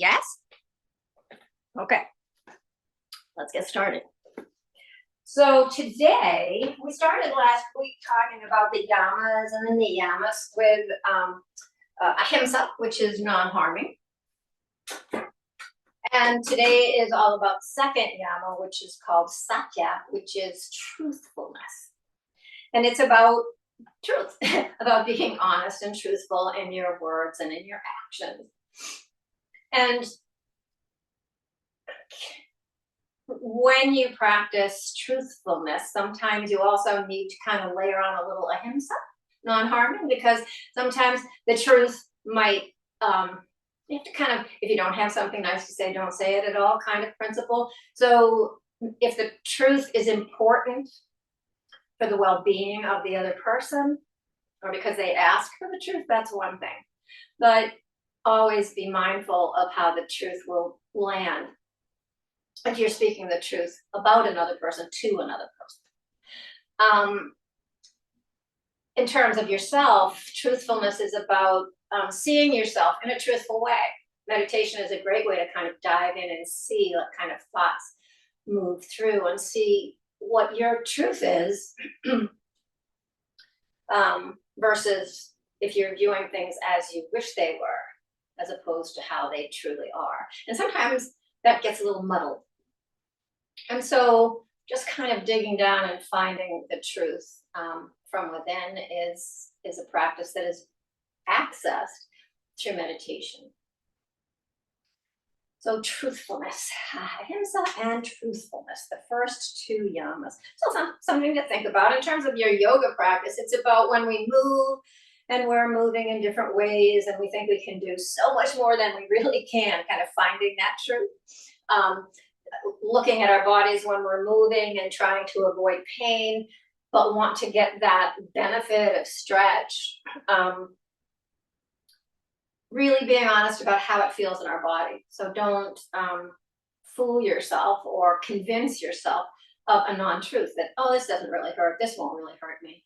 Yes? Okay, let's get started. So today, we started last week talking about the yamas and the niyamas with Ahimsa, which is non-harming. And today is all about the second yama, which is called Satya, which is truthfulness. And it's about truth, about being honest and truthful in your words and in your actions. And when you practice truthfulness, sometimes you also need to kind of layer on a little ahimsa, non-harming, because sometimes the truth might, you have to kind of, if you don't have something nice to say, don't say it at all kind of principle. So if the truth is important for the well-being of the other person, or because they ask for the truth, that's one thing. But always be mindful of how the truth will land if you're speaking the truth about another person to another person. In terms of yourself, truthfulness is about seeing yourself in a truthful way. Meditation is a great way to kind of dive in and see what kind of thoughts move through and see what your truth is versus if you're viewing things as you wish they were, as opposed to how they truly are. And sometimes that gets a little muddled. And so just kind of digging down and finding the truth from within is a practice that is accessed through meditation. So truthfulness, ahimsa and truthfulness, the first two yamas. So something to think about in terms of your yoga practice. It's about when we move and we're moving in different ways and we think we can do so much more than we really can, kind of finding that truth. Looking at our bodies when we're moving and trying to avoid pain, but want to get that benefit of stretch. Really being honest about how it feels in our body. So don't fool yourself or convince yourself of a non-truth that, oh, this doesn't really hurt, this won't really hurt me.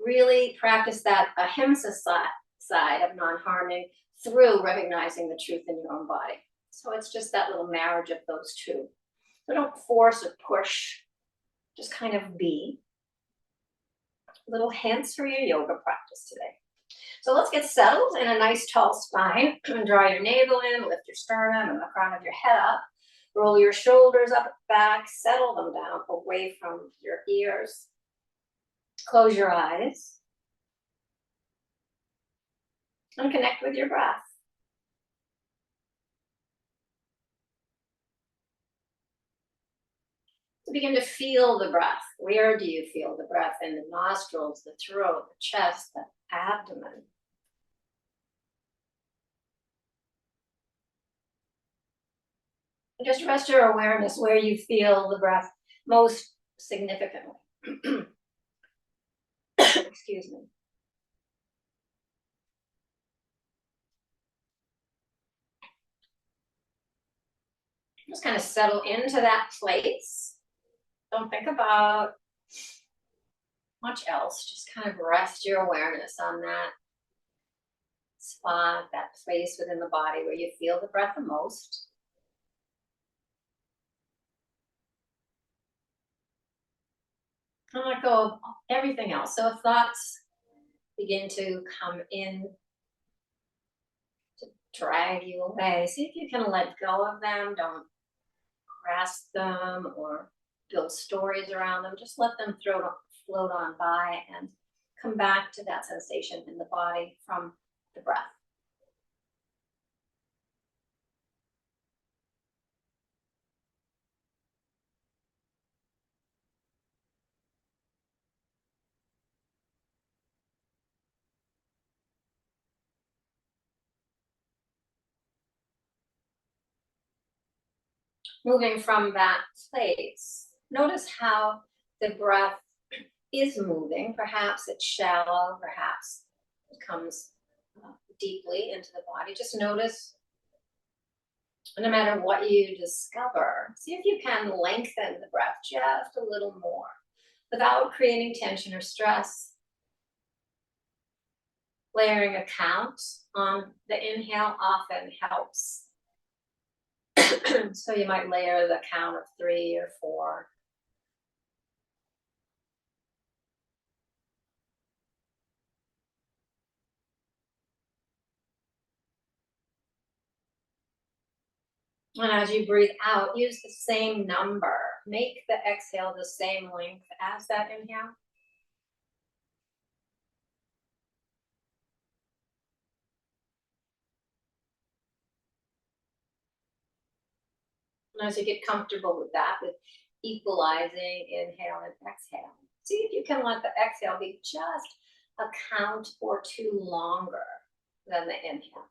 Really practice that ahimsa side of non-harming through recognizing the truth in your own body. So it's just that little marriage of those two. So don't force or push, just kind of be. Little hints for your yoga practice today. So let's get settled in a nice tall spine. Draw your navel in, lift your sternum and the crown of your head up. Roll your shoulders up and back, settle them down away from your ears. Close your eyes. And connect with your breath. To begin to feel the breath. Where do you feel the breath? In the nostrils, the throat, the chest, the abdomen. And just rest your awareness where you feel the breath most significantly. Excuse me. Just kind of settle into that place. Don't think about much else. Just kind of rest your awareness on that spot, that place within the body where you feel the breath the most. And let go of everything else. So if thoughts begin to come in to drag you away, see if you can let go of them. Don't grasp them or build stories around them. Just let them float on by and come back to that sensation in the body from the breath. Moving from that place, notice how the breath is moving. Perhaps it's shallow, perhaps it comes deeply into the body. Just notice, no matter what you discover, see if you can lengthen the breath just a little more without creating tension or stress. Layering a count on the inhale often helps So you might layer the count of 3 or 4. And as you breathe out, use the same number. Make the exhale the same length as that inhale. And as you get comfortable with that, with equalizing inhale and exhale, see if you can let the exhale be just a count or 2 longer than the inhale.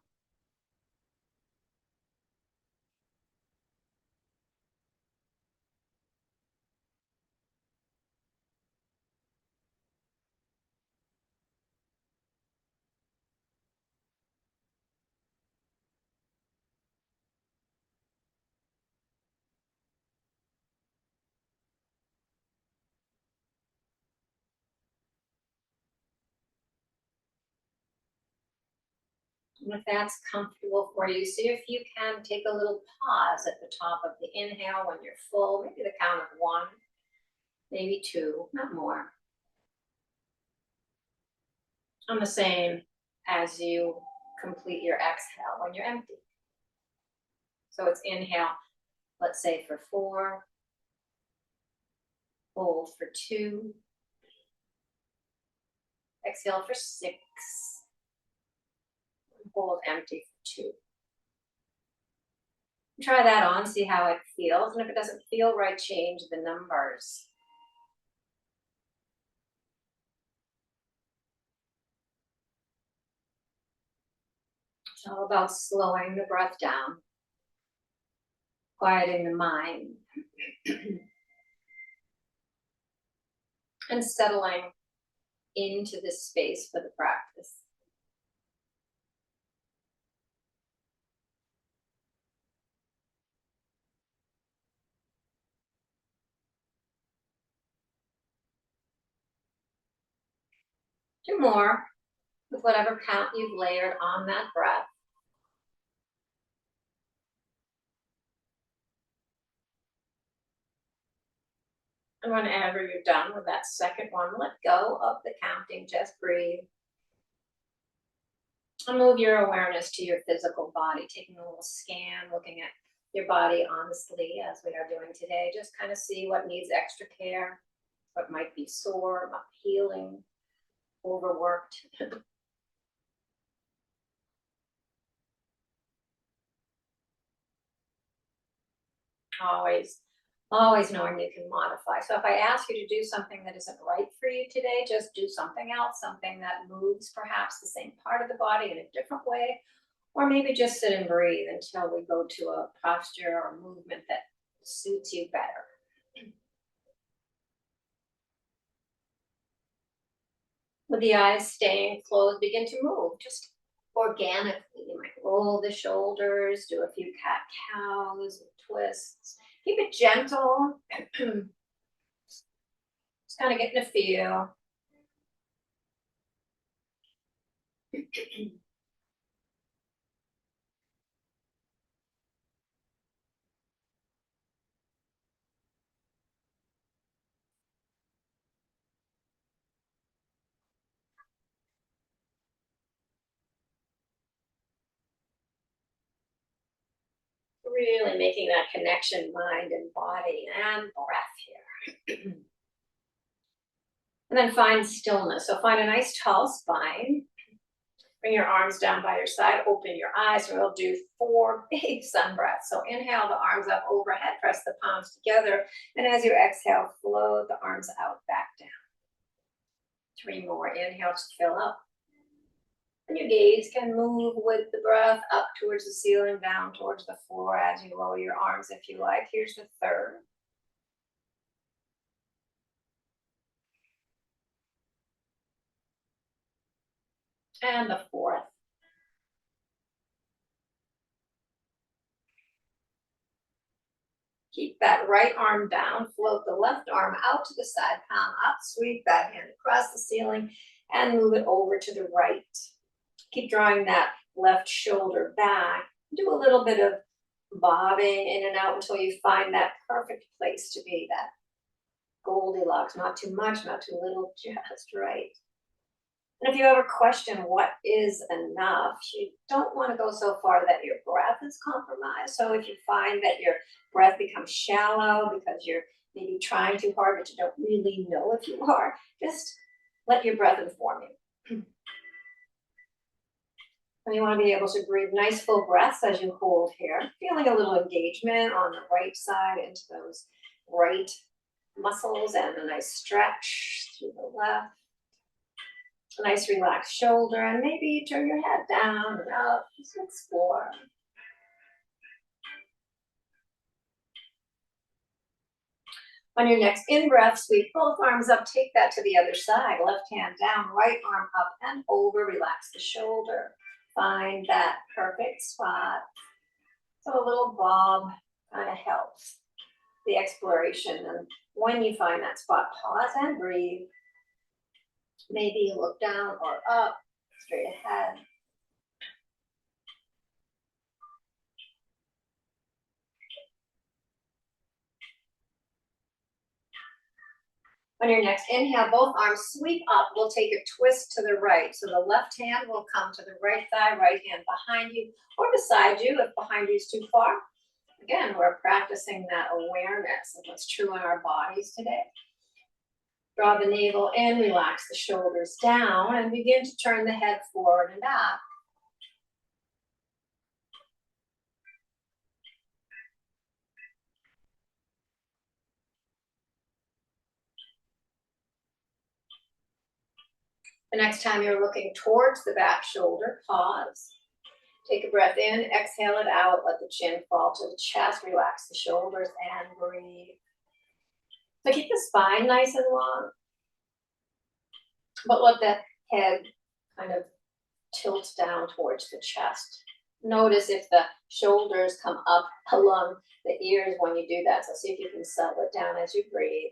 And if that's comfortable for you, see if you can take a little pause at the top of the inhale when you're full, maybe the count of 1, maybe 2, not more. And the same as you complete your exhale when you're empty. So it's inhale, let's say for 4, hold for 2, exhale for 6, hold empty for 2. Try that on, see how it feels. And if it doesn't feel right, change the numbers. It's all about slowing the breath down, quieting the mind, and settling into this space for the practice. Do more with whatever count you've layered on that breath. And whenever you're done with that second one, let go of the counting, just breathe. And move your awareness to your physical body, taking a little scan, looking at your body honestly, as we are doing today. Just kind of see what needs extra care, what might be sore, not healing, overworked. always knowing you can modify. So if I ask you to do something that isn't right for you today, just do something else, something that moves perhaps the same part of the body in a different way, or maybe just sit and breathe until we go to a posture or movement that suits you better. With the eyes staying closed, begin to move just organically. You might roll the shoulders, do a few cat cows, twists. Keep it gentle. Just kind of getting a feel. Really making that connection, mind and body and breath here. And then find stillness. So find a nice tall spine. Bring your arms down by your side, open your eyes, and we'll do 4 big sun breaths. So inhale the arms up overhead, press the palms together. And as you exhale, float the arms out, back down. 3 more, inhale to fill up. And your gaze can move with the breath up towards the ceiling, down towards the floor as you lower your arms if you like. Here's the 3rd. And the 4th. Keep that right arm down, float the left arm out to the side, palm up, sweep that hand across the ceiling, and move it over to the right. Keep drawing that left shoulder back. Do a little bit of bobbing in and out until you find that perfect place to be, that Goldilocks, not too much, not too little, just right. And if you ever question what is enough, you don't want to go so far that your breath is compromised. So if you find that your breath becomes shallow because you're maybe trying too hard, but you don't really know if you are, just let your breath inform you. And you want to be able to breathe nice full breaths as you hold here, feeling a little engagement on the right side into those right muscles and a nice stretch through the left. A nice relaxed shoulder, and maybe turn your head down and up. Just explore. On your next in-breath, sweep both arms up. Take that to the other side. Left hand down, right arm up and over. Relax the shoulder. Find that perfect spot. So a little bob kind of helps the exploration. And when you find that spot, pause and breathe. Maybe you look down or up, straight ahead. On your next inhale, both arms sweep up. We'll take a twist to the right. So the left hand will come to the right thigh, right hand behind you or beside you if behind you is too far. Again, we're practicing that awareness of what's true in our bodies today. Draw the navel in, relax the shoulders down, and begin to turn the head forward and back. The next time you're looking towards the back shoulder, pause. Take a breath in, exhale it out, let the chin fall to the chest, relax the shoulders, and breathe. So keep the spine nice and long, but let the head kind of tilt down towards the chest. Notice if the shoulders come up along the ears when you do that. So see if you can settle it down as you breathe.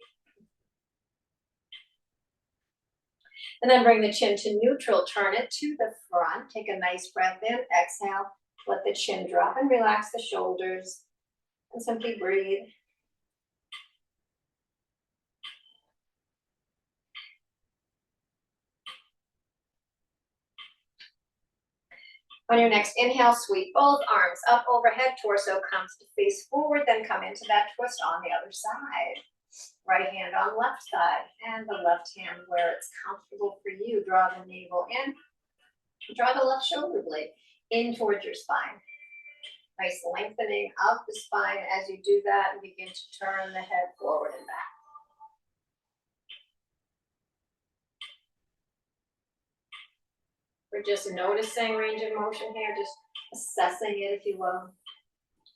And then bring the chin to neutral, turn it to the front. Take a nice breath in, exhale, let the chin drop and relax the shoulders and simply breathe. On your next inhale, sweep both arms up overhead, torso comes to face forward, then come into that twist on the other side. Right hand on left side and the left hand where it's comfortable for you. Draw the navel in, draw the left shoulder blade in towards your spine. Nice lengthening of the spine as you do that, and begin to turn the head forward and back. We're just noticing range of motion here, just assessing it, if you will.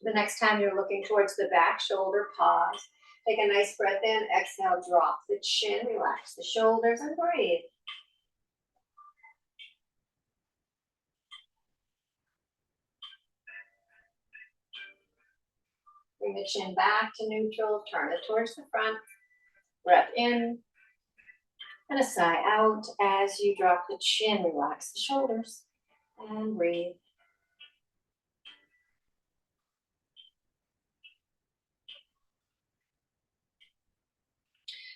The next time you're looking towards the back shoulder, pause. Take a nice breath in, exhale, drop the chin, relax the shoulders, and breathe. Bring the chin back to neutral, turn it towards the front. Breath in, and a sigh out as you drop the chin, relax the shoulders, and breathe.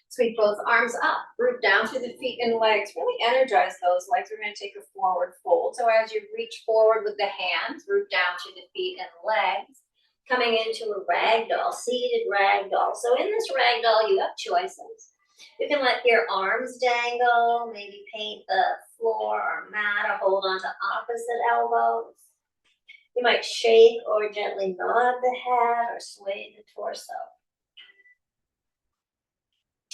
Sweep both arms up, root down through the feet and legs. Really energize those legs. We're going to take a forward fold. So as you reach forward with the hands, root down through the feet and legs. Coming into a ragdoll, seated ragdoll. So in this ragdoll, you have choices. You can let your arms dangle, maybe paint the floor or mat, or hold on to opposite elbows. You might shake or gently nod the head or sway the torso.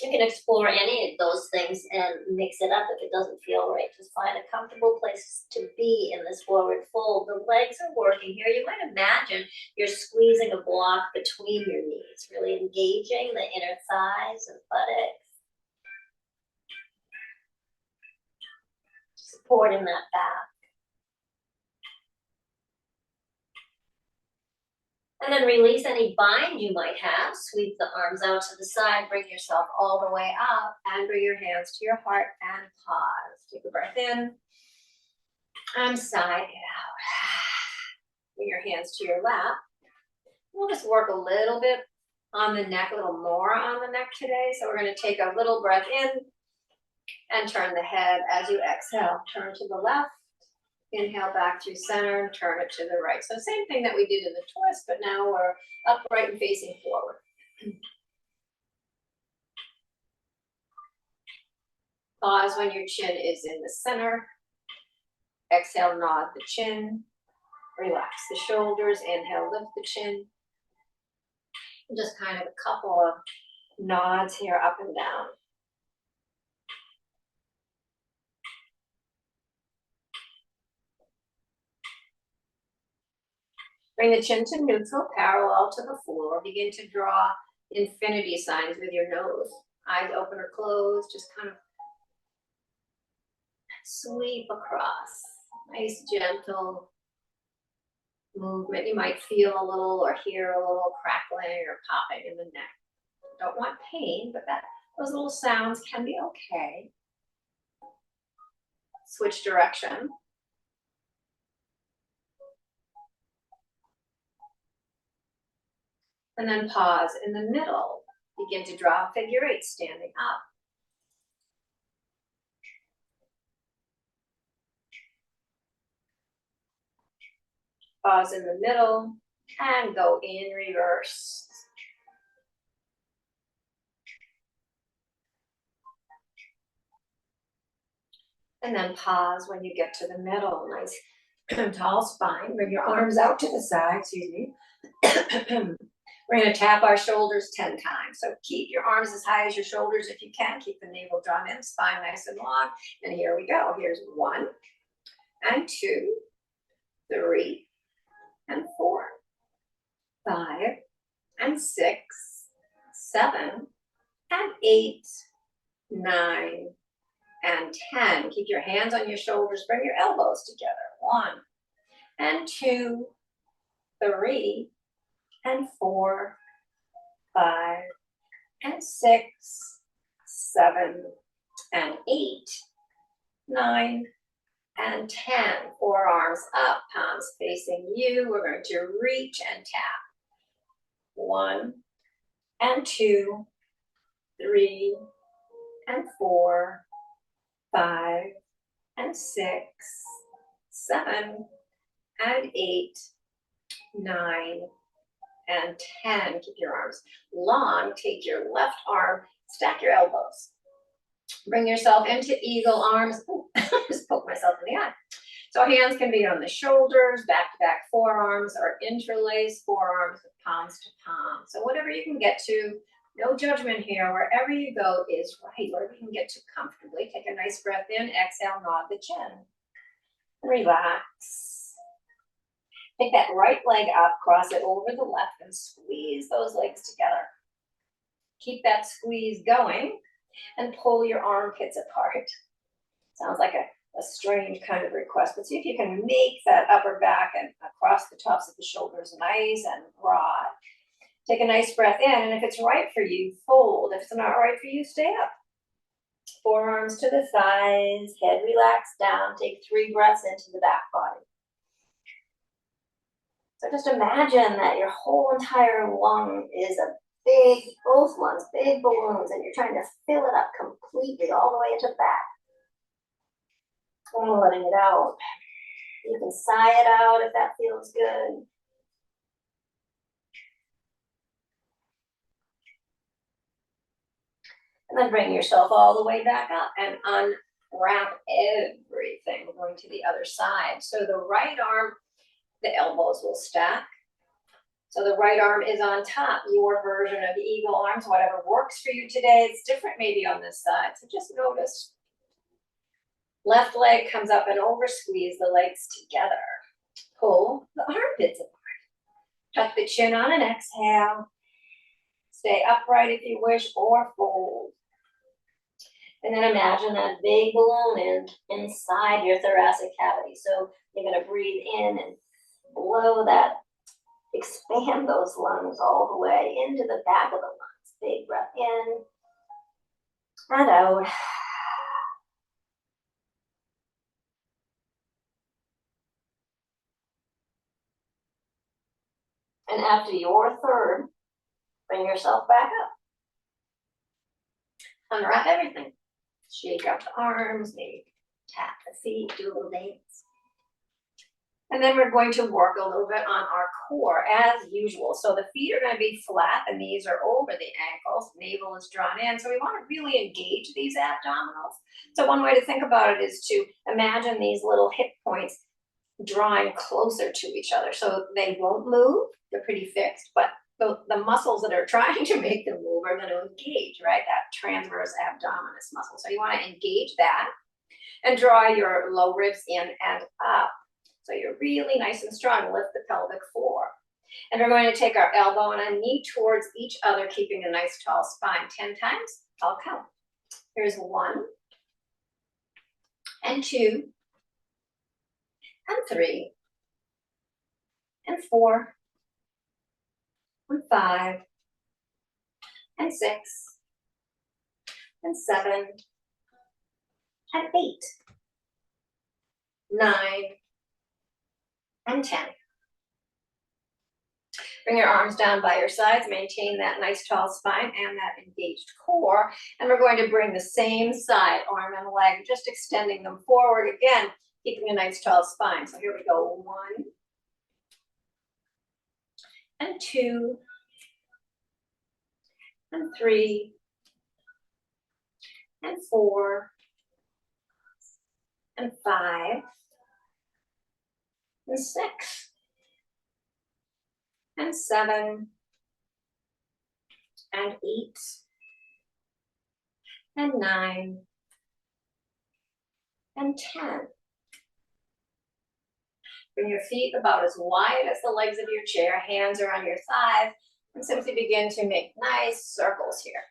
You can explore any of those things and mix it up if it doesn't feel right. Just find a comfortable place to be in this forward fold. The legs are working here. You might imagine you're squeezing a block between your knees, really engaging the inner thighs and buttocks. Supporting that back. And then release any bind you might have. Sweep the arms out to the side. Bring yourself all the way up and bring your hands to your heart and pause. Take a breath in and sigh it out. Bring your hands to your lap. We'll just work a little bit on the neck, a little more on the neck today. So we're going to take a little breath in and turn the head as you exhale. Turn to the left, inhale back through center, and turn it to the right. So same thing that we did in the twist, but now we're upright and facing forward. Pause when your chin is in the center. Exhale, nod the chin. Relax the shoulders. Inhale, lift the chin. And just kind of a couple of nods here up and down. Bring the chin to neutral, parallel to the floor. Begin to draw infinity signs with your nose. Eyes open or closed, just kind of sweep across. Nice, gentle movement. You might feel a little or hear a little crackling or popping in the neck. Don't want pain, but those little sounds can be okay. Switch direction. And then pause in the middle. Begin to draw a figure eight standing up. Pause in the middle and go in reverse. And then pause when you get to the middle. Nice tall spine. Bring your arms out to the side, excuse me. We're going to tap our shoulders 10 times. So keep your arms as high as your shoulders if you can. Keep the navel drawn in, spine nice and long. And here we go. Here's 1 and 2, 3 and 4, 5 and 6, 7 and 8, 9 and 10. Keep your hands on your shoulders. Bring your elbows together. 1 and 2, 3 and 4, 5 and 6, 7 and 8, 9 and 10. Forearms up, palms facing you. We're going to reach and tap. 1 and 2, 3 and 4, 5 and 6, 7 and 8, 9 and 10. Keep your arms long. Take your left arm, stack your elbows. Bring yourself into eagle arms. Ooh, just poke myself in the eye. So hands can be on the shoulders, back-to-back forearms, or interlace forearms with palms to palm. So whatever you can get to, no judgment here. Wherever you go is right. Wherever you can get to comfortably. Take a nice breath in. Exhale, nod the chin. Relax. Take that right leg up, cross it over the left, and squeeze those legs together. Keep that squeeze going, and pull your armpits apart. Sounds like a strange kind of request, but see if you can make that upper back and across the tops of the shoulders nice and broad. Take a nice breath in, and if it's right for you, fold. If it's not right for you, stay up. Forearms to the thighs, head relaxed down. Take 3 breaths into the back body. So just imagine that your whole entire lung is a big, both lungs, big balloons, and you're trying to fill it up completely all the way into the back. And letting it out. You can sigh it out if that feels good. And then bring yourself all the way back up and unwrap everything. We're going to the other side. So the right arm, the elbows will stack. So the right arm is on top, your version of eagle arms, whatever works for you today. It's different maybe on this side. So just notice. Left leg comes up and over, squeeze the legs together. Pull the armpits apart. Tuck the chin on an exhale. Stay upright if you wish, or fold. And then imagine that big balloon inside your thoracic cavity. So you're going to breathe in and blow that, expand those lungs all the way into the back of the lungs. Big breath in and out. And after your third, bring yourself back up. Unwrap everything. Shake out the arms, maybe tap the feet, do a little dance. And then we're going to work a little bit on our core as usual. So the feet are going to be flat, the knees are over the ankles, navel is drawn in. So we want to really engage these abdominals. So one way to think about it is to imagine these little hip points drawing closer to each other. So they won't move, they're pretty fixed, but the muscles that are trying to make them move are going to engage, right? That transverse abdominis muscle. So you want to engage that and draw your low ribs in and up. So you're really nice and strong. Lift the pelvic floor. And we're going to take our elbow and a knee towards each other, keeping a nice tall spine. 10 times, I'll count. Here's 1, and 2, and 3, and 4, and 5, and 6, and 7, and 8, 9, and 10. Bring your arms down by your sides, maintain that nice tall spine and that engaged core. And we're going to bring the same side, arm and leg, just extending them forward again, keeping a nice tall spine. So here we go, 1, and 2, and 3, and 4, and 5, and 6, and 7, and 8, and 9, and 10. Bring your feet about as wide as the legs of your chair, hands are on your thighs, and simply begin to make nice circles here.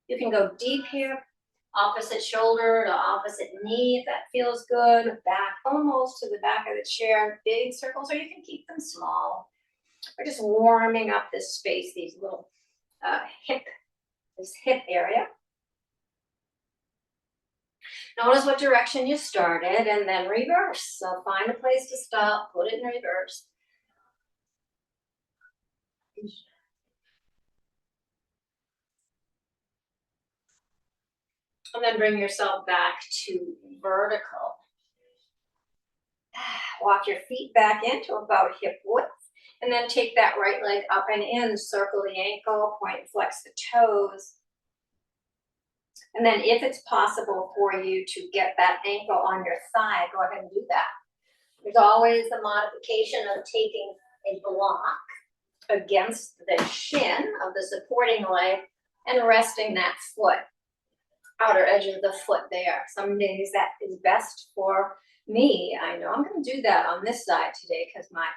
You can go deep here, opposite shoulder to opposite knee if that feels good, back almost to the back of the chair, big circles, or you can keep them small. We're just warming up this space, these little this hip area. Notice what direction you started and then reverse. So find a place to stop, put it in reverse. And then bring yourself back to vertical. Walk your feet back into about hip width. And then take that right leg up and in, circle the ankle, point and flex the toes. And then if it's possible for you to get that ankle on your thigh, go ahead and do that. There's always the modification of taking a block against the shin of the supporting leg and resting that foot, outer edge of the foot there. Some days that is best for me. I know I'm going to do that on this side today because my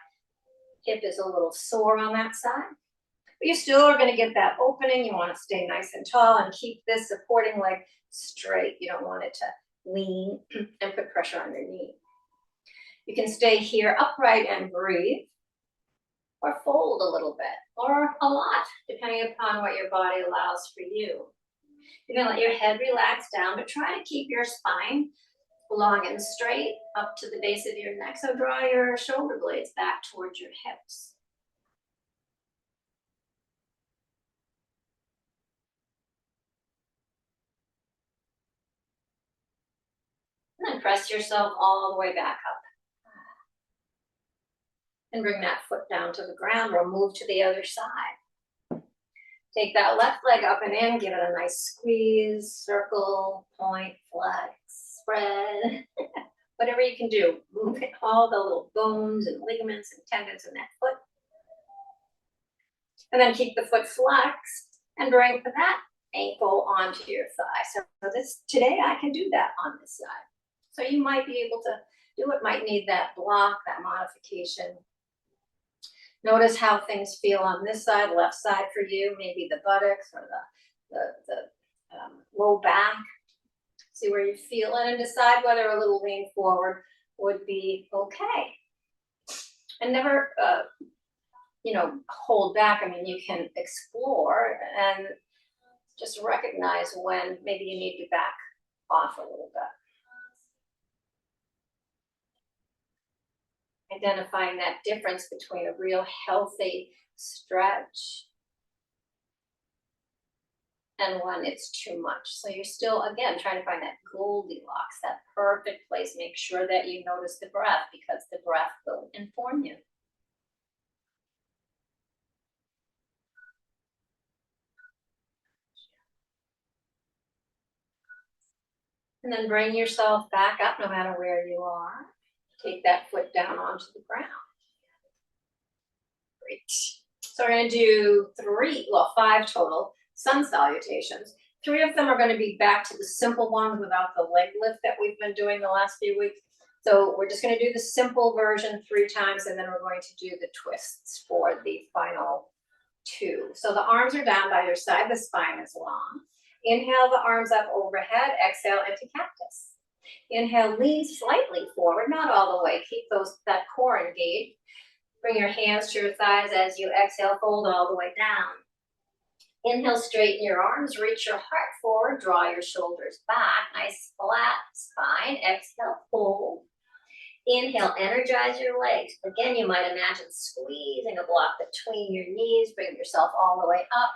hip is a little sore on that side. But you still are going to get that opening. You want to stay nice and tall and keep this supporting leg straight. You don't want it to lean and put pressure on your knee. You can stay here upright and breathe, or fold a little bit, or a lot, depending upon what your body allows for you. You're going to let your head relax down, but try to keep your spine long and straight up to the base of your neck. So draw your shoulder blades back towards your hips. And then press yourself all the way back up. And bring that foot down to the ground. We'll move to the other side. Take that left leg up and in, give it a nice squeeze, circle, point, flex, spread. Whatever you can do. Move all the little bones and ligaments and tendons in that foot. And then keep the foot flexed and bring that ankle onto your thigh. So today I can do that on this side. So you might be able to do it, might need that block, that modification. Notice how things feel on this side, left side for you, maybe the buttocks or the low back. See where you feel it and decide whether a little lean forward would be okay. And never, hold back. I mean, you can explore and just recognize when maybe you need to back off a little bit. Identifying that difference between a real healthy stretch and when it's too much. So you're still, again, trying to find that Goldilocks, that perfect place. Make sure that you notice the breath, because the breath will inform you. And then bring yourself back up no matter where you are. Take that foot down onto the ground. Great. So we're going to do 5 total sun salutations. 3 of them are going to be back to the simple ones without the leg lift that we've been doing the last few weeks. So we're just going to do the simple version 3 times, and then we're going to do the twists for the final 2. So the arms are down by your side, the spine is long. Inhale the arms up overhead, exhale into cactus. Inhale, lean slightly forward, not all the way. Keep that core engaged. Bring your hands to your thighs as you exhale, fold all the way down. Inhale, straighten your arms, reach your heart forward, draw your shoulders back, nice flat spine. Exhale, fold. Inhale, energize your legs. Again, you might imagine squeezing a block between your knees, bring yourself all the way up,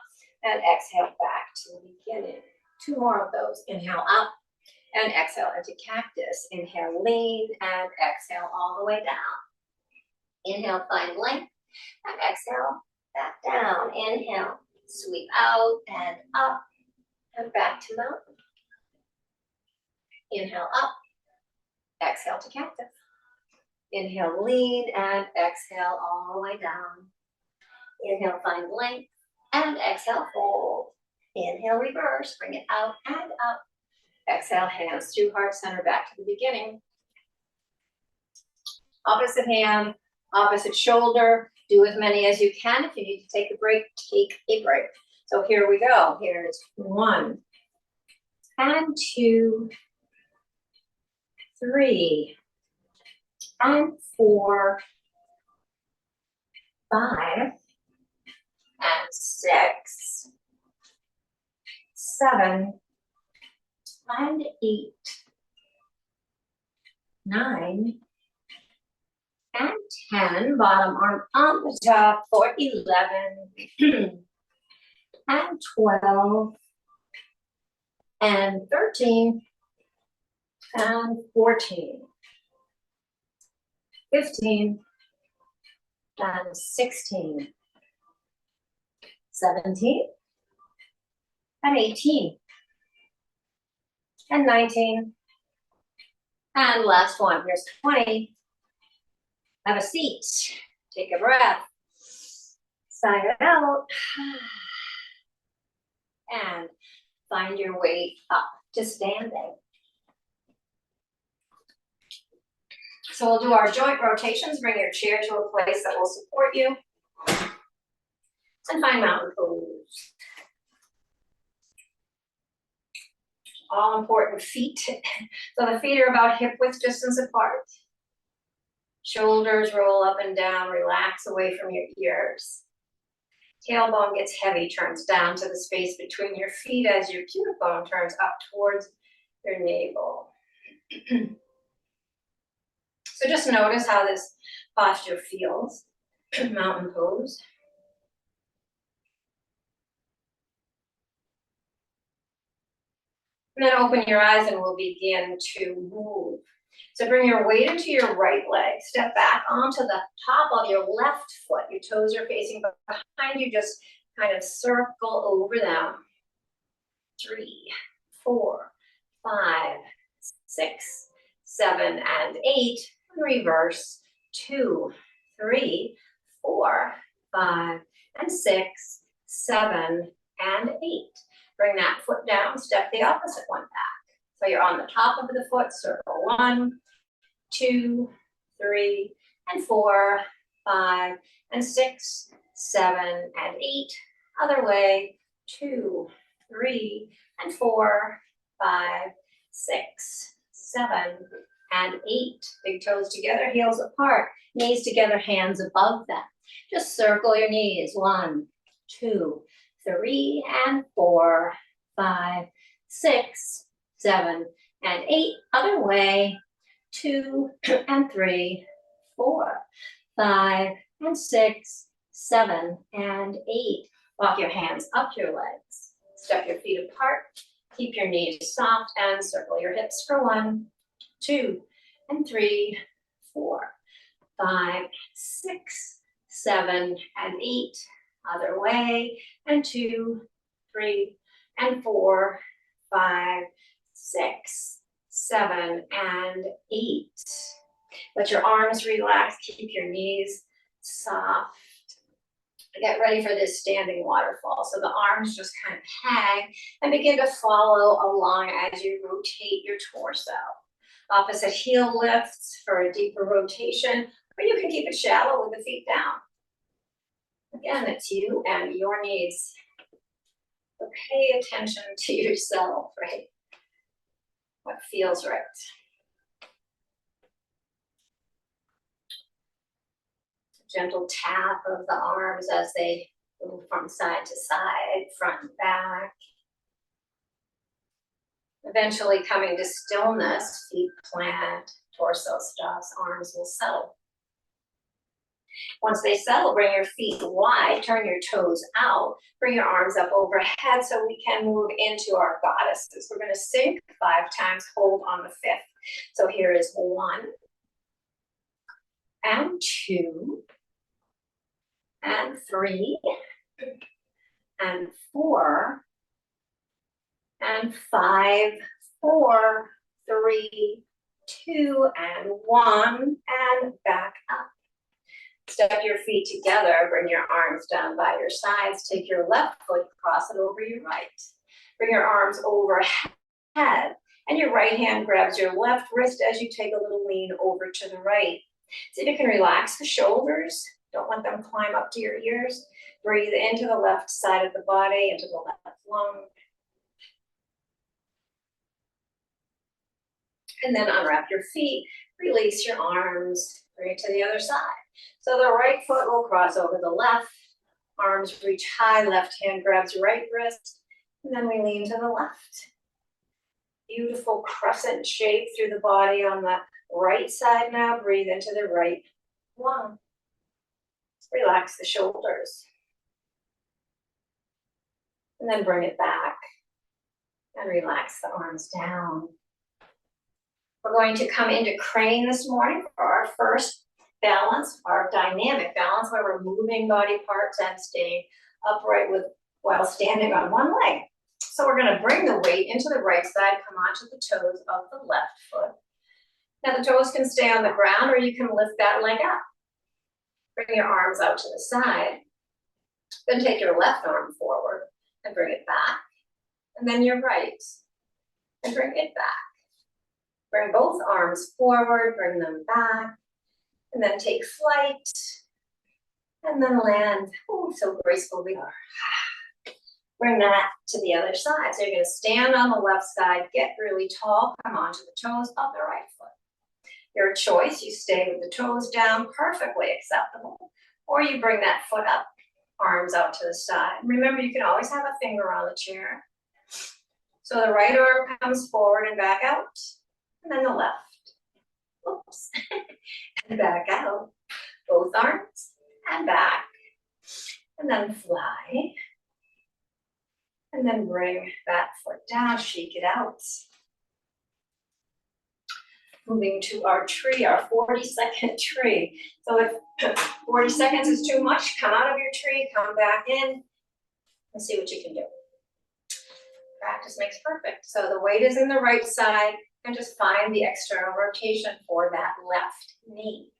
and exhale back to the beginning. 2 more of those. Inhale up and exhale into cactus. Inhale, lean, and exhale all the way down. Inhale, find length, and exhale, back down. Inhale, sweep out and up, and back to mountain. Inhale up, exhale to cactus. Inhale, lean, and exhale all the way down. Inhale, find length, and exhale, fold. Inhale, reverse, bring it out and up. Exhale, hands through heart center, back to the beginning. Opposite hand, opposite shoulder. Do as many as you can. If you need to take a break, take a break. So here we go. Here's 1 and 2, 3 and 4, 5 and 6, 7 and 8, 9 and 10. Bottom arm on the top for 11 and 12 and 13 and 14, 15 and 16, 17 and 18 and 19, and last one. Here's 20. Have a seat. Take a breath. Sigh it out. And find your way up to standing. So we'll do our joint rotations. Bring your chair to a place that will support you. And find mountain pose. All important feet. So the feet are about hip width distance apart. Shoulders roll up and down, relax away from your ears. Tailbone gets heavy, turns down to the space between your feet as your pubic bone turns up towards your navel. So just notice how this posture feels. Mountain pose. And then open your eyes and we'll begin to move. So bring your weight into your right leg. Step back onto the top of your left foot. Your toes are facing behind you. Just kind of circle over them. 3, 4, 5, 6, 7, and 8. Reverse. 2, 3, 4, 5, and 6, 7, and 8. Bring that foot down, step the opposite one back. So you're on the top of the foot, circle 1, 2, 3, and 4, 5, and 6, 7, and 8. Other way, 2, 3, and 4, 5, 6, 7, and 8. Big toes together, heels apart, knees together, hands above them. Just circle your knees. 1, 2, 3, and 4, 5, 6, 7, and 8. Other way. 2 and 3, 4, 5, and 6, 7, and 8. Walk your hands up your legs. Step your feet apart. Keep your knees soft and circle your hips for 1, 2, and 3, 4, 5, 6, 7, and 8. Other way. And 2, 3, and 4, 5, 6, 7, and 8. Let your arms relax. Keep your knees soft. Get ready for this standing waterfall. So the arms just kind of hang and begin to follow along as you rotate your torso. Opposite heel lifts for a deeper rotation, or you can keep it shallow with the feet down. Again, it's you and your needs. So pay attention to yourself, right? What feels right. Gentle tap of the arms as they move from side to side, front and back. Eventually coming to stillness, feet plant, torso stops, arms will settle. Once they settle, bring your feet wide, turn your toes out, bring your arms up overhead so we can move into our goddesses. We're gonna sink 5 times, hold on the 5th. So here is 1, and 2, and 3, and 4, and 5, 4, 3, 2, and 1, and back up. Step your feet together, bring your arms down by your sides, take your left foot, cross it over your right. Bring your arms overhead, and your right hand grabs your left wrist as you take a little lean over to the right. See if you can relax the shoulders. Don't let them climb up to your ears. Breathe into the left side of the body, into the left lung. And then unwrap your feet, release your arms, bring it to the other side. So the right foot will cross over the left, arms reach high, left hand grabs your right wrist, and then we lean to the left. Beautiful crescent shape through the body on the right side now. Breathe into the right lung. Relax the shoulders. And then bring it back and relax the arms down. We're going to come into crane this morning for our first balance, our dynamic balance, where we're moving body parts and staying upright while standing on one leg. So we're going to bring the weight into the right side, come onto the toes of the left foot. Now the toes can stay on the ground, or you can lift that leg up. Bring your arms out to the side. Then take your left arm forward and bring it back. And then your right, and bring it back. Bring both arms forward, bring them back, and then take flight, and then land. Oh, so graceful we are. Bring that to the other side. So you're gonna stand on the left side, get really tall, come onto the toes of the right foot. Your choice, you stay with the toes down, perfectly acceptable, or you bring that foot up, arms out to the side. Remember, you can always have a finger on the chair. So the right arm comes forward and back out, and then the left. Oops. And back out. Both arms and back. And then fly. And then bring that foot down, shake it out. Moving to our tree, our 40-second tree. So if 40 seconds is too much, come out of your tree, come back in, and see what you can do. Practice makes perfect. So the weight is in the right side, and just find the external rotation for that left knee.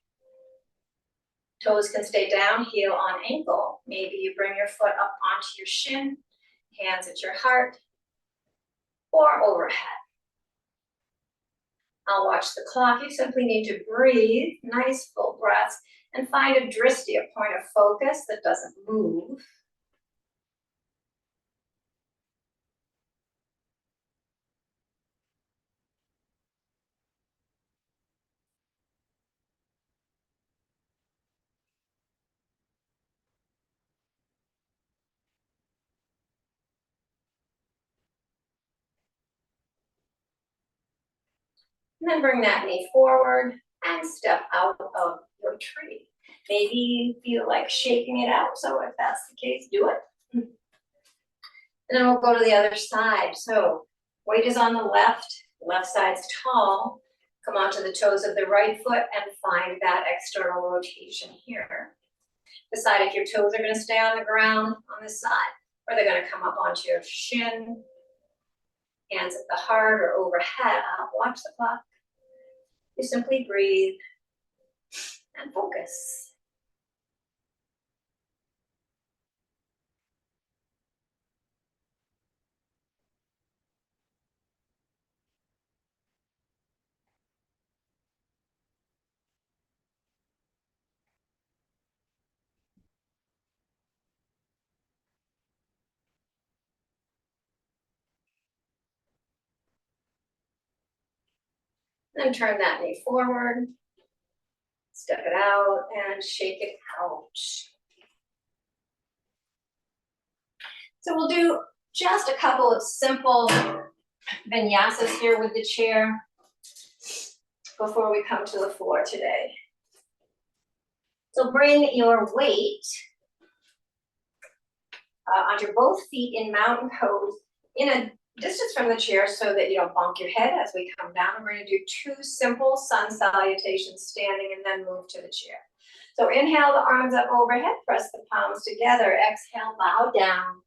Toes can stay down, heel on ankle. Maybe you bring your foot up onto your shin, hands at your heart, or overhead. I'll watch the clock. You simply need to breathe, nice full breaths, and find a drishti, a point of focus that doesn't move. And then bring that knee forward and step out of your tree. Maybe you feel like shaking it out, so if that's the case, do it. And then we'll go to the other side. So weight is on the left side's tall. Come onto the toes of the right foot and find that external rotation here. Decide if your toes are going to stay on the ground on this side, or they're going to come up onto your shin, hands at the heart or overhead. Watch the clock. You simply breathe and focus. Then turn that knee forward, step it out, and shake it out. So we'll do just a couple of simple vinyasas here with the chair before we come to the floor today. So bring your weight onto both feet in mountain pose in a distance from the chair so that you don't bonk your head as we come down. We're going to do 2 simple sun salutations standing and then move to the chair. So inhale the arms up overhead, press the palms together. Exhale, bow down.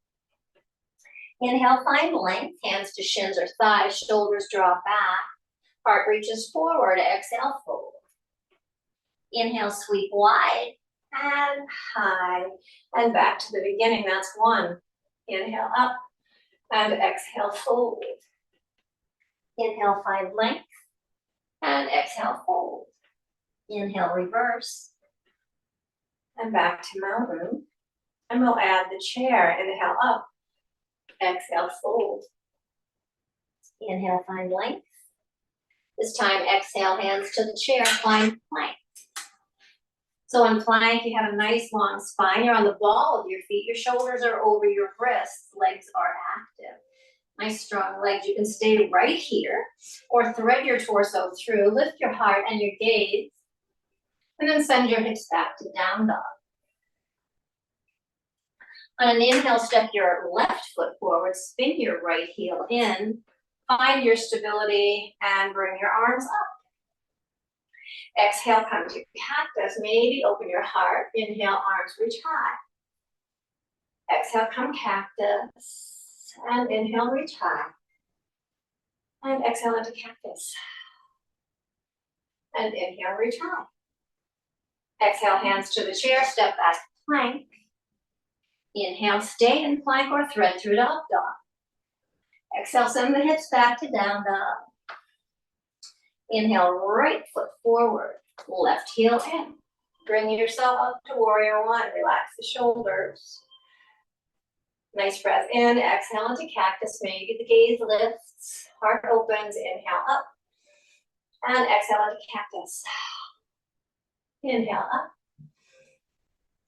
Inhale, find length, hands to shins or thighs, shoulders draw back, heart reaches forward. Exhale, fold. Inhale, sweep wide and high and back to the beginning. That's 1. Inhale up and exhale, fold. Inhale, find length and exhale, fold. Inhale, reverse and back to mountain. And we'll add the chair. Inhale up, exhale, fold. Inhale, find length. This time, exhale, hands to the chair, find plank. So in plank, you have a nice long spine. You're on the ball of your feet. Your shoulders are over your wrists. Legs are active. Nice strong legs. You can stay right here or thread your torso through. Lift your heart and your gaze. And then send your hips back to down dog. On an inhale, step your left foot forward. Spin your right heel in. Find your stability and bring your arms up. Exhale, come to cactus. Maybe open your heart. Inhale, arms reach high. Exhale, come cactus. And inhale, reach high. And exhale into cactus. And inhale, reach high. Exhale, hands to the chair. Step back, plank. Inhale, stay in plank or thread through to up dog. Exhale, send the hips back to down dog. Inhale, right foot forward, left heel in. Bring yourself up to warrior 1. Relax the shoulders. Nice breath in. Exhale into cactus. Maybe the gaze lifts. Heart opens. Inhale up. And exhale into cactus. Inhale up.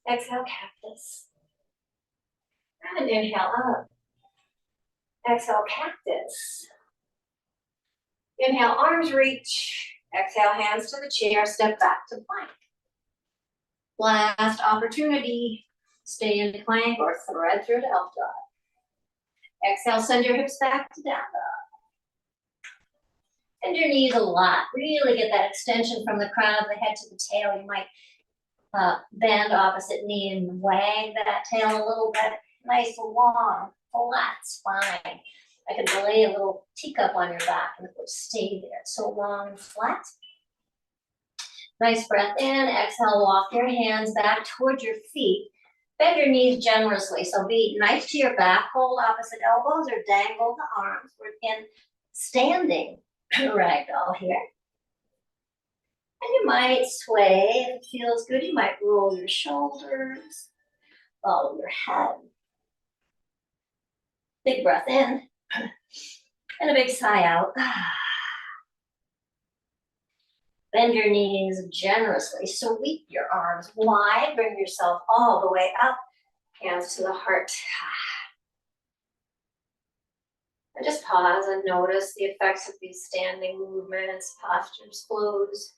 Exhale, cactus. And inhale up. Exhale, cactus. Inhale, arms reach. Exhale, hands to the chair. Step back to plank. Last opportunity. Stay in plank or thread through to up dog. Exhale, send your hips back to down dog. Bend your knees a lot. Really get that extension from the crown of the head to the tail. You might bend opposite knee and wag that tail a little bit. Nice, long, flat spine. I could lay a little teacup on your back and it would stay there. So long and flat. Nice breath in. Exhale, walk your hands back towards your feet. Bend your knees generously. So be nice to your back. Hold opposite elbows or dangle the arms. We're in standing ragdoll here. And you might sway. If it feels good, you might roll your shoulders. Follow your head. Big breath in. And a big sigh out. Bend your knees generously. Sweep your arms wide. Bring yourself all the way up. Hands to the heart. And just pause and notice the effects of these standing movements. Postures flows.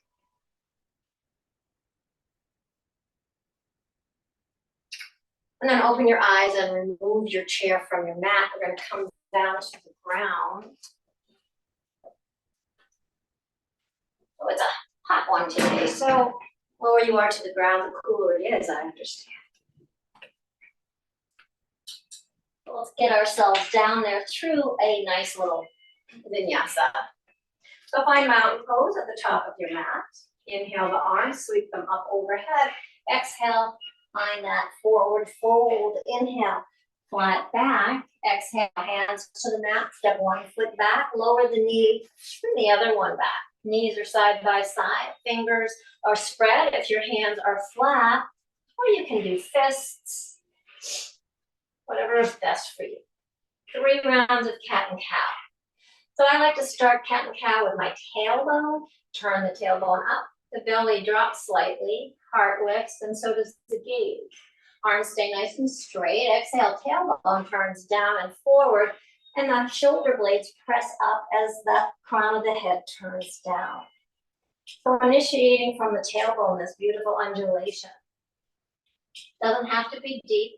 And then open your eyes and remove your chair from your mat. We're going to come down to the ground. Oh, it's a hot one today, so the lower you are to the ground, the cooler it is, I understand. Let's get ourselves down there through a nice little vinyasa. So find mountain pose at the top of your mat. Inhale the arms, sweep them up overhead. Exhale, find that forward fold. Inhale, flat back. Exhale, hands to the mat. Step one foot back. Lower the knee, bring the other one back. Knees are side by side. Fingers are spread if your hands are flat. Or you can do fists. Whatever is best for you. 3 rounds of cat and cow. So I like to start cat and cow with my tailbone. Turn the tailbone up. The belly drops slightly. Heart lifts, and so does the gaze. Arms stay nice and straight. Exhale, tailbone turns down and forward. And the shoulder blades press up as the crown of the head turns down. So initiating from the tailbone, this beautiful undulation. Doesn't have to be deep.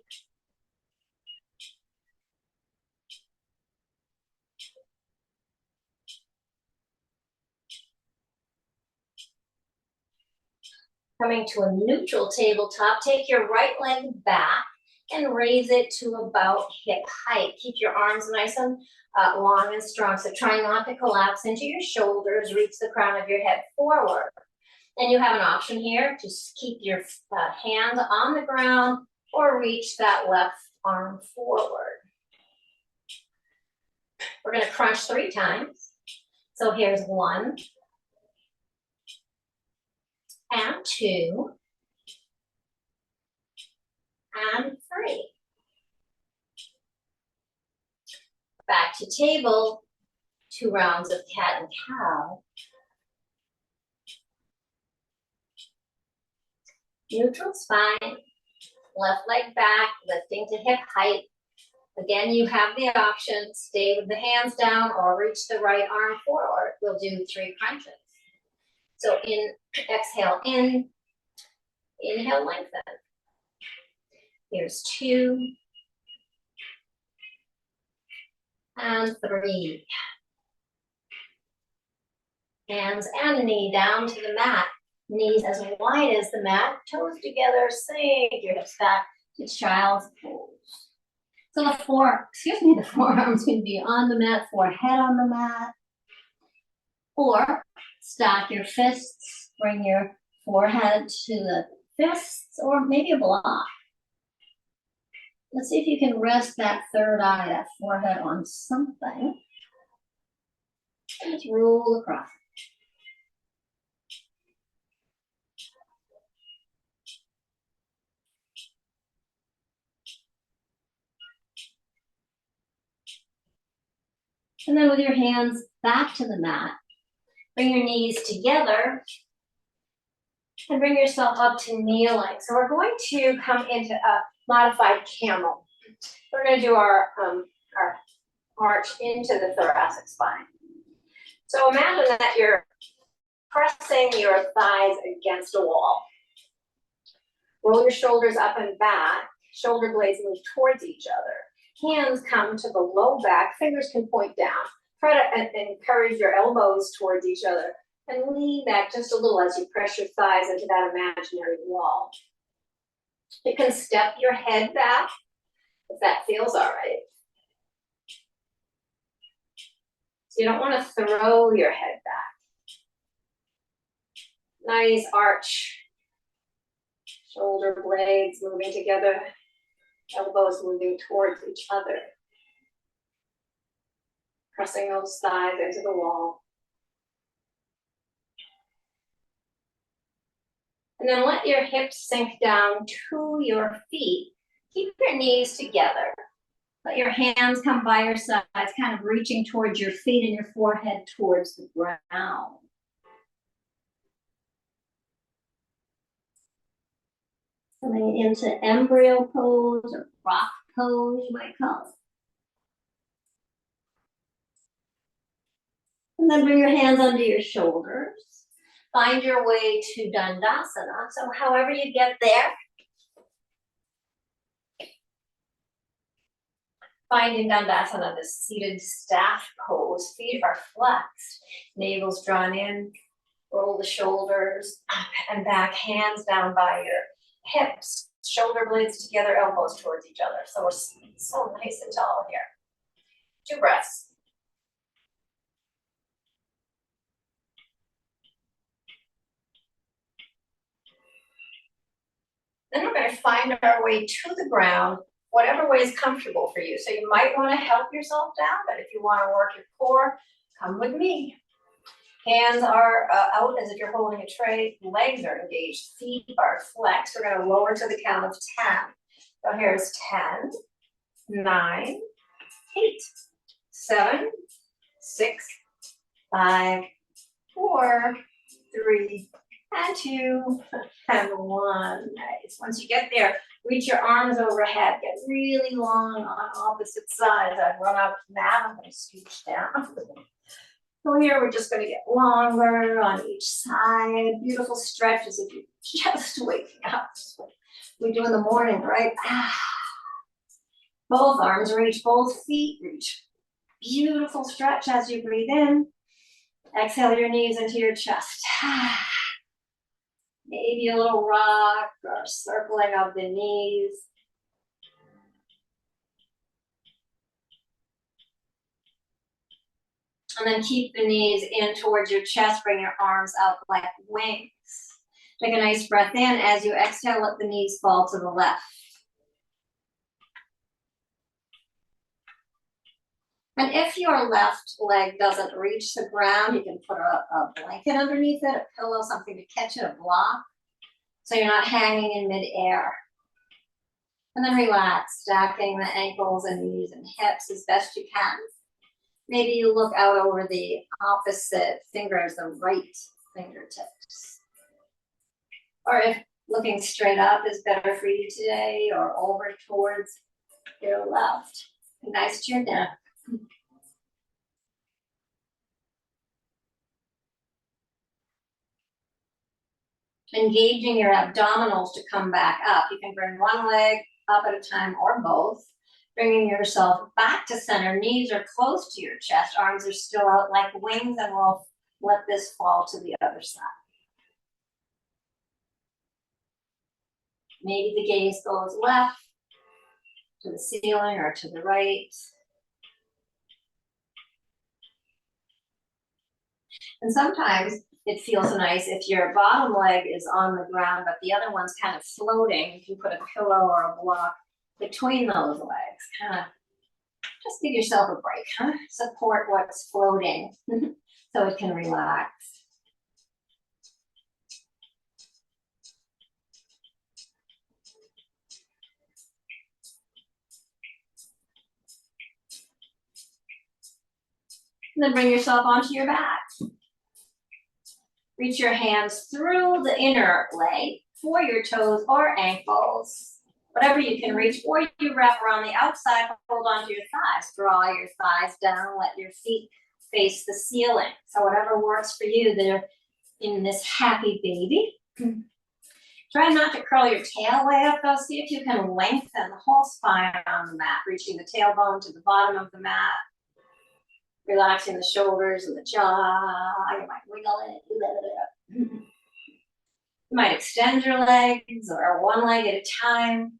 Coming to a neutral tabletop, take your right leg back and raise it to about hip height. Keep your arms nice and long and strong. So try not to collapse into your shoulders. Reach the crown of your head forward. And you have an option here to keep your hand on the ground or reach that left arm forward. We're going to crunch 3 times. So here's 1 and 2 and 3. Back to table, 2 rounds of cat and cow. Neutral spine, left leg back, lifting to hip height. Again, you have the option, stay with the hands down or reach the right arm forward. We'll do 3 crunches. So exhale in, inhale, lengthen. Here's 2 and 3. Hands and knee down to the mat. Knees as wide as the mat, toes together, sink your hips back to child's pose. So the forearms can be on the mat, forehead on the mat. Or stack your fists, bring your forehead to the fists, or maybe a block. Let's see if you can rest that third eye, that forehead on something. Just roll across. And then with your hands back to the mat, bring your knees together and bring yourself up to kneeling. So we're going to come into a modified camel. We're going to do our arch into the thoracic spine. So imagine that you're pressing your thighs against a wall. Roll your shoulders up and back. Shoulder blades move towards each other. Hands come to the low back. Fingers can point down. Try to encourage your elbows towards each other. And lean back just a little as you press your thighs into that imaginary wall. You can step your head back if that feels all right. So you don't want to throw your head back. Nice arch. Shoulder blades moving together. Elbows moving towards each other. Pressing those thighs into the wall. And then let your hips sink down to your feet. Keep your knees together. Let your hands come by your sides, kind of reaching towards your feet and your forehead towards the ground. Coming into embryo pose or rock pose, you might call it. And then bring your hands under your shoulders. Find your way to Dandasana. So however you get there, Finding Dandasana, the seated staff pose. Feet are flexed, navel's drawn in, roll the shoulders up and back, hands down by your hips, shoulder blades together, elbows towards each other. So we're so nice and tall here. 2 breaths. Then we're going to find our way to the ground, whatever way is comfortable for you. So you might want to help yourself down, but if you want to work your core, come with me. Hands are out as if you're holding a tray. Legs are engaged. Feet are flexed. We're going to lower to the count of 10. So here's 10, 9, 8, 7, 6, 5, 4, 3, and 2, and 1. Nice. Once you get there, reach your arms overhead. Get really long on opposite sides. I've run out of mat. I'm going to scooch down. So here we're just going to get longer on each side. Beautiful stretch as if you're just waking up. That's what we do in the morning, right? Both arms reach, both feet reach. Beautiful stretch as you breathe in. Exhale your knees into your chest. Maybe a little rock or circling of the knees. And then keep the knees in towards your chest. Bring your arms out like wings. Take a nice breath in. As you exhale, let the knees fall to the left. And if your left leg doesn't reach the ground, you can put a blanket underneath it, a pillow, something to catch it, a block, so you're not hanging in midair. And then relax, stacking the ankles and knees and hips as best you can. Maybe you look out over the opposite fingers, the right fingertips. Or if looking straight up is better for you today, or over towards your left. Nice chin down. Engaging your abdominals to come back up. You can bring one leg up at a time or both. Bringing yourself back to center. Knees are close to your chest. Arms are still out like wings, and we'll let this fall to the other side. Maybe the gaze goes left to the ceiling or to the right. And sometimes it feels nice if your bottom leg is on the ground, but the other one's kind of floating. You can put a pillow or a block between those legs. Kind of just give yourself a break, huh? Support what's floating so it can relax. And then bring yourself onto your back. Reach your hands through the inner leg for your toes or ankles, whatever you can reach, or you wrap around the outside, hold onto your thighs, draw your thighs down, let your feet face the ceiling. So whatever works for you, they're in this happy baby. Try not to curl your tail way up though. See if you can lengthen the whole spine on the mat, reaching the tailbone to the bottom of the mat. Relaxing the shoulders and the jaw. You might wiggle it. You might extend your legs or one leg at a time.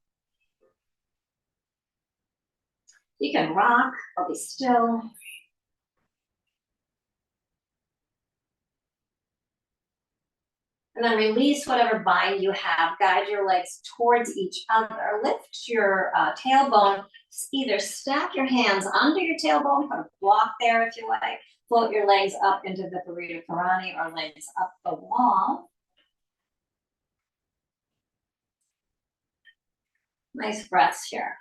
You can rock or be still. And then release whatever bind you have. Guide your legs towards each other. Lift your tailbone. Either stack your hands under your tailbone, put a block there if you like. Float your legs up into the Burrito Karani or legs up the wall. Nice breaths here.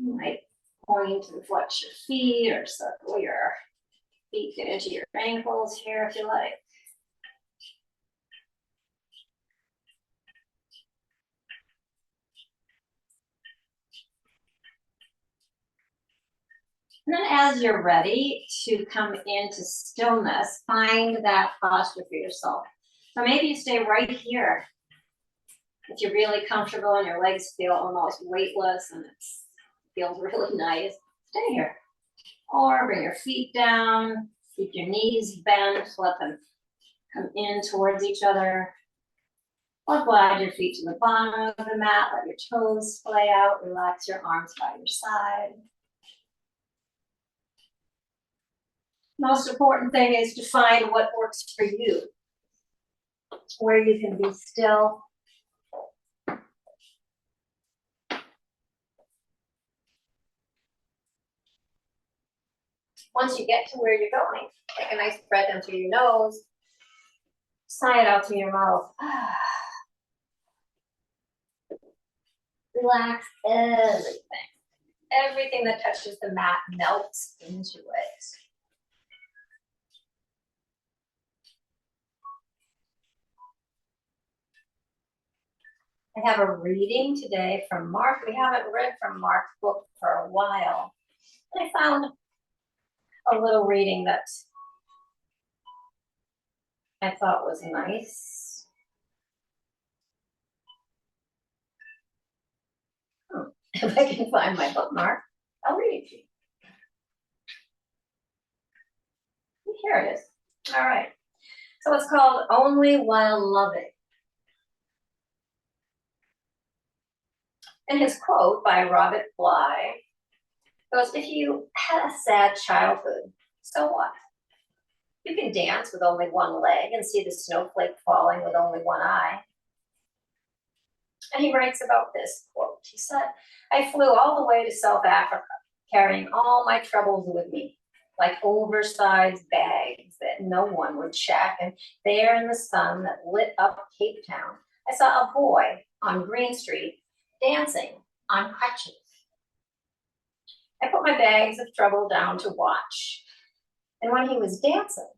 You might point and flex your feet or circle your feet, get into your ankles here if you like. And then as you're ready to come into stillness, find that posture for yourself. So maybe you stay right here. If you're really comfortable and your legs feel almost weightless and it feels really nice, stay here. Or bring your feet down, keep your knees bent, let them come in towards each other. Or glide your feet to the bottom of the mat, let your toes splay out, relax your arms by your side. Most important thing is to find what works for you, where you can be still. Once you get to where you're going, take a nice breath in through your nose, sigh it out through your mouth. Relax everything. Everything that touches the mat melts into it. I have a reading today from Mark. We haven't read from Mark's book for a while. And I found a little reading that I thought was nice. If I can find my bookmark, I'll read it to you. Here it is. All right. So it's called Only While Loving. And his quote by Robert Bly goes, if you had a sad childhood, so what? You can dance with only one leg and see the snowflake falling with only one eye. And he writes about this quote. He said, I flew all the way to South Africa, carrying all my troubles with me, like oversized bags that no one would check. And there in the sun that lit up Cape Town, I saw a boy on Green Street dancing on crutches. I put my bags of trouble down to watch. And when he was dancing,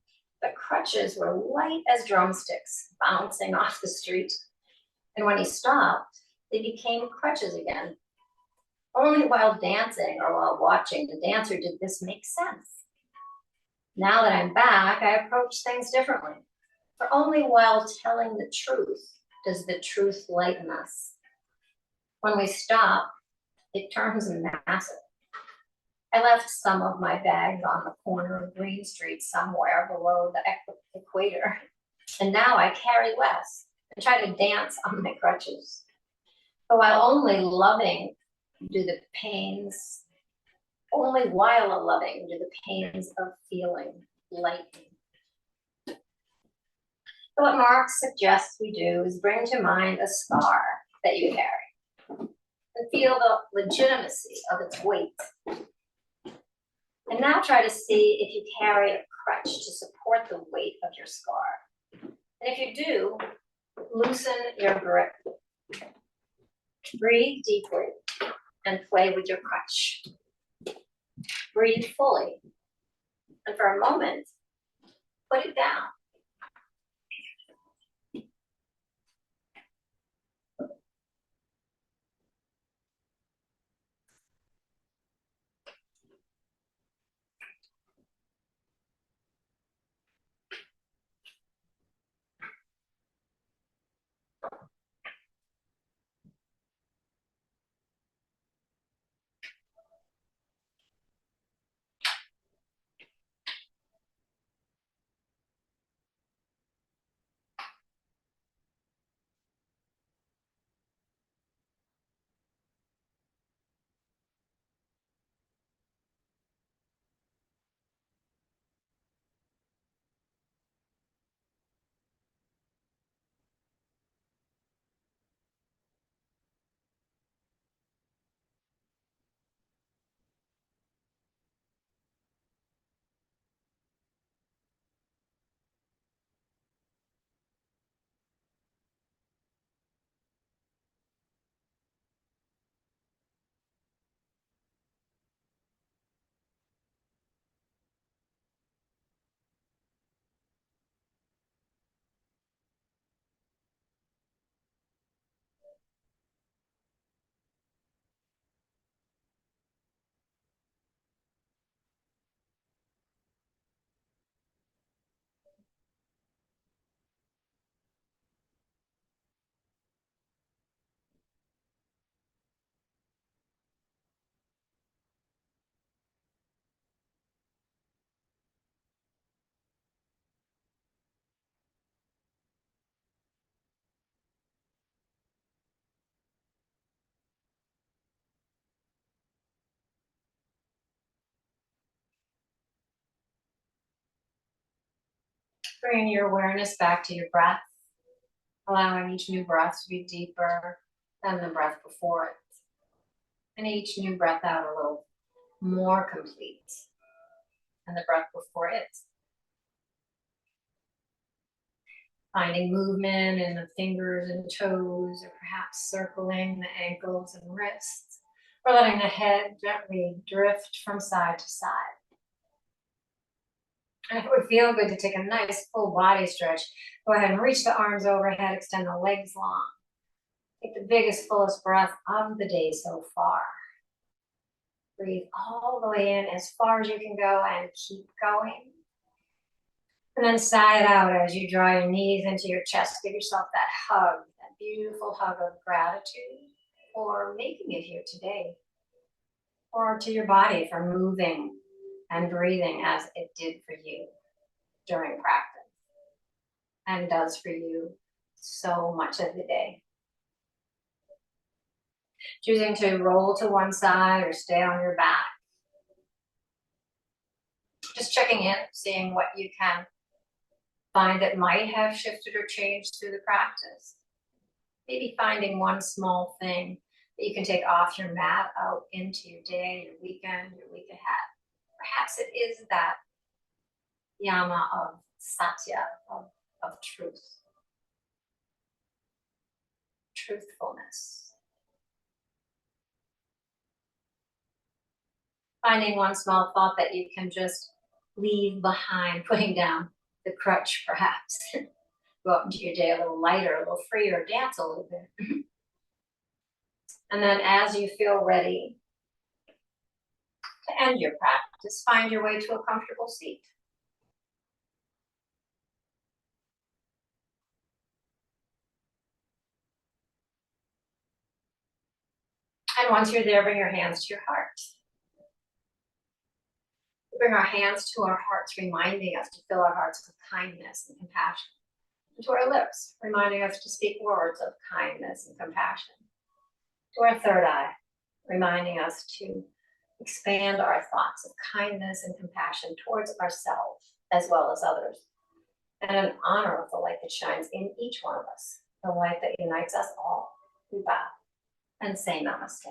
the crutches were light as drumsticks bouncing off the street. And when he stopped, they became crutches again. Only while dancing or while watching the dancer did this make sense. Now that I'm back, I approach things differently. For only while telling the truth does the truth lighten us. When we stop, it turns massive. I left some of my bags on the corner of Green Street somewhere below the equator, and now I carry less and try to dance on my crutches. But while only loving do the pains, only while loving do the pains of feeling lighten. So what Mark suggests we do is bring to mind a scar that you carry and feel the legitimacy of its weight. And now try to see if you carry a crutch to support the weight of your scar. And if you do, loosen your grip. Breathe deeply and play with your crutch. Breathe fully. And for a moment, put it down. Bringing your awareness back to your breath, allowing each new breath to be deeper than the breath before it. And each new breath out a little more complete than the breath before it. Finding movement in the fingers and toes, or perhaps circling the ankles and wrists, or letting the head gently drift from side to side. And if it would feel good to take a nice full body stretch, go ahead and reach the arms overhead, extend the legs long. Take the biggest, fullest breath of the day so far. Breathe all the way in as far as you can go and keep going. And then sigh it out as you draw your knees into your chest. Give yourself that hug, that beautiful hug of gratitude for making it here today. Or to your body for moving and breathing as it did for you during practice. And does for you so much of the day. Choosing to roll to one side or stay on your back. Just checking in, seeing what you can find that might have shifted or changed through the practice. Maybe finding one small thing that you can take off your mat out into your day, your weekend, your week ahead. Perhaps it is that yama of Satya, of truth, truthfulness. Finding one small thought that you can just leave behind, putting down the crutch perhaps. Go out into your day a little lighter, a little freer, dance a little bit. And then as you feel ready to end your practice, find your way to a comfortable seat. And once you're there, bring your hands to your heart. We bring our hands to our hearts, reminding us to fill our hearts with kindness and compassion. And to our lips, reminding us to speak words of kindness and compassion. To our third eye, reminding us to expand our thoughts of kindness and compassion towards ourselves as well as others. And in honor of the light that shines in each one of us, the light that unites us all, we bow and say namaste.